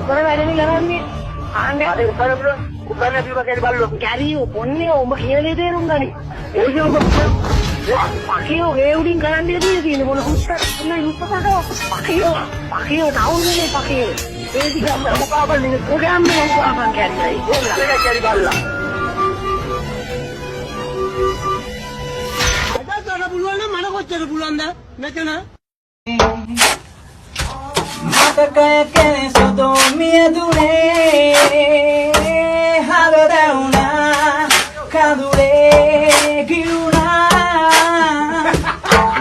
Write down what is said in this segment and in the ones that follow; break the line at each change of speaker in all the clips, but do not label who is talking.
මොන වැඩනේ කරන්නේ? ආන්නේ අර උපන්න බිම කැරි බල්ලෝ. කැරියෝ පොන්නේ ඔබ කියලා තේරුම් ගනි. ඔය ඔබ පකියෝ ඒ උඩින් කරන්නේ තියෙන්නේ මොන හුස්ස මොන හුස්සකට පකියෝ ඩවුන්නේ පකියෝ. ඒ දිගම මොකක්ද ඔගෑම්මේ මොකක්ද කැරියයි. ඒක කැරි බල්ලා. පුළුවන් නම් මන කොච්චර පුළුවන්ද නැතන
මතකය කෙනෙක් සොදෝ මිය දුනේ හදවුණා කඳුලේ ගිරුණා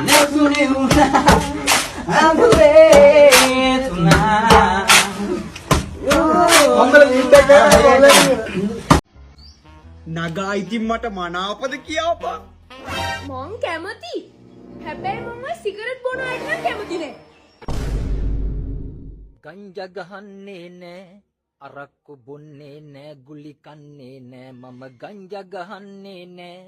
නැතුනේ වුණා අඳුරේ තුනා
මංගල ජීවිතයක් නගා ඉතින් මට මනාපද කියවපන්
මං කැමති. හැබැයි මම සිගරට් බොන අයට නම් කැමති නෑ.
ගංජා ගහන්නේ නෑ අරක්කු බොන්නේ නෑ ගුලි කන්නේ නෑ මම ගංජා ගහන්නේ නෑ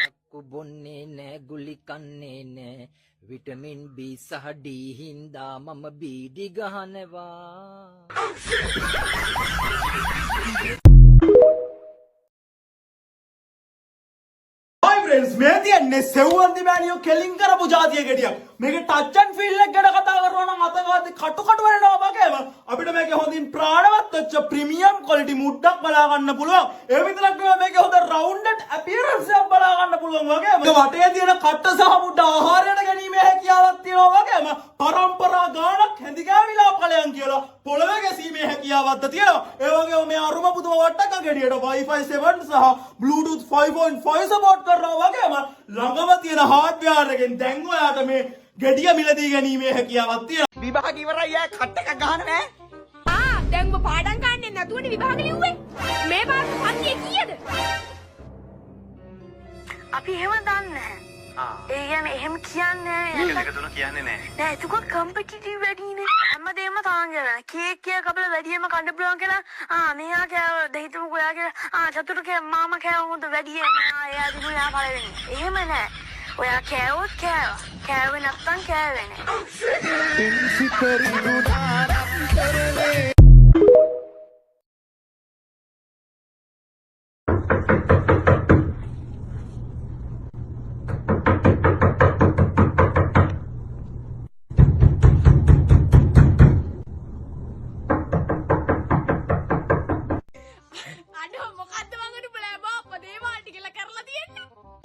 අරක්කු බොන්නේ නෑ ගුලි කන්නේ නෑ විටමින් B සහ D හින්දා මම බීඩි ගහනවා.
මේ තියන්නේ සෙව්වන්ති මෑනියෝ කෙලින් කරපු ජාතිය ගෙඩියක්. මේකේ ටච් ඇන්ඩ් ෆීල් එක ගැන කතා කරනවා නම් අතගාතේ කටු වෙනවා වගේම අපිට මේකේ හොඳින් ප්‍රාණවත් වෙච්ච ප්‍රීමියම් ක්වොලිටි මුඩ්ඩක් බලා ගන්න පුළුවන්. ඒ විතරක් නෙවෙයි මේකේ හොඳ රවුන්ඩඩ් අපියරන්ස් එකක් බලා ගන්න පුළුවන් වගේම වටේ තියෙන කට්ට සහ මුඩ්ඩ ආහාරයට ගැනීමේ හැකියාවක් තියෙනවා වගේම පරම්පරා ගානක් හැඳිගෑවිලා ඵලයන් කියලා පොළවේ ගැසීමේ හැකියාවක්ද තියෙනවා. ඒ වගේම මේ අරුම පුදුම වට්ටක ගෙඩියට Wi-Fi 7 සහ Bluetooth 5.5 සපෝට් කරනවා වගේම ළඟම තියෙන හાર્ඩ්වෙයාර් එකෙන් දැන් ඔයාට මේ ගෙඩිය මිලදී ගැනීමේ හැකියාවක් තියෙනවා.
විභාග ඉවරයි යා කට් එකක් ගහන්න නෑ.
දැන් ඔබ පාඩම් ගන්නෙ නැතුවනේ විභාග ලිව්වේ. මේ පාස් පන්තියේ කීයද?
අපි එහෙම දන්නේ නැහැ. ඒ කියන්නේ එහෙම කියන්නේ
එක තුන කියන්නේ නැහැ.
නෑ ඒක කම්පිටිටිව් වැඩිනේ. හැමදේම තාංගන. කේක් එක කපලා වැඩියම කන්න පුළුවන් කියලා මෙයා කෑව දෙහිතුමු ඔයා කියලා චතුර කෑ මාමා කෑව හොඳ වැඩියෙන් එයා දිනුයා පළවෙනි. එහෙම නෑ. ඔයා කෑවොත් කෑවා. කෑවේ නැත්තම් කෑවේ නෑ.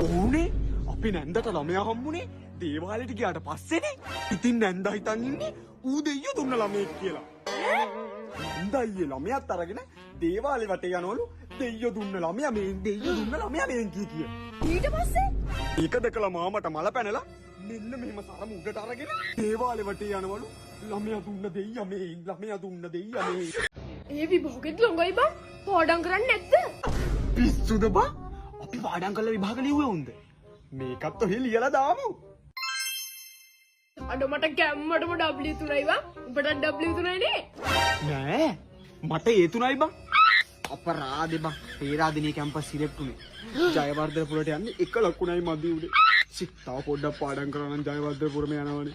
ඕනේ අපි නැන්දට ළමයා හම්බුනේ දේවාලෙට ගියාට පස්සේනේ. ඉතින් නැන්දා හිතන් ඉන්නේ ඌ දෙයියෝ දුන්න ළමයෙක් කියලා. නැන්දා ඊයේ ළමයාත් අරගෙන දේවාලේ වටේ යනවලු දෙයියෝ දුන්න ළමයා මේ දෙයියෝ දුන්න ළමයා මෙන් කිය.
ඊට පස්සේ
ඒක දැකලා මාමට මල පැනලා මෙන්න මෙහෙම සරම උඩට අරගෙන දේවාලේ වටේ යනවලු ළමයා දුන්න දෙයියා මේ ළමයා දුන්න දෙයියා මේ.
ඒ විභාගෙත් ළඟයි බං. පාඩම් කරන්නේ නැද්ද?
පිස්සුද බා? අපි පාඩම් කරලා විභාග ලිව්වේ උන්ද? මේකත් ඔහෙ ලියලා දාමු.
අඩ මට කැම්මටම W3යි බං. උඹට W3යි නේ?
නෑ මට ඒ තුනයි බං. අපරාධේ බං. පේරාදෙනිය කැම්පස් සිලෙක්ට් උනේ. ජයවර්ධනපුරට යන්නේ එක ලකුණයි මදි උනේ. තව පොඩ්ඩක් පාඩම් කරා නම් ජයවර්ධනපුරම යනවනේ.